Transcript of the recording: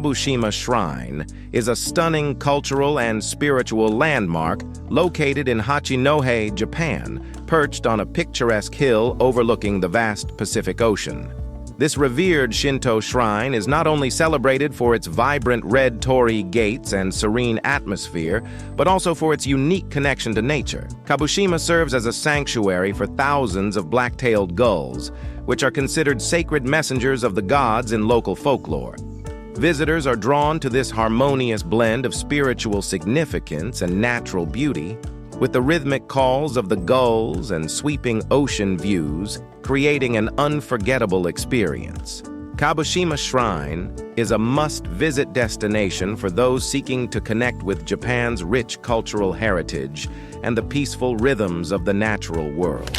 Kabushima Shrine is a stunning cultural and spiritual landmark located in Hachinohe, Japan, perched on a picturesque hill overlooking the vast Pacific Ocean. This revered Shinto shrine is not only celebrated for its vibrant red torii gates and serene atmosphere, but also for its unique connection to nature. Kabushima serves as a sanctuary for thousands of black-tailed gulls, which are considered sacred messengers of the gods in local folklore. Visitors are drawn to this harmonious blend of spiritual significance and natural beauty, with the rhythmic calls of the gulls and sweeping ocean views, creating an unforgettable experience. Kabushima Shrine is a must-visit destination for those seeking to connect with Japan's rich cultural heritage and the peaceful rhythms of the natural world.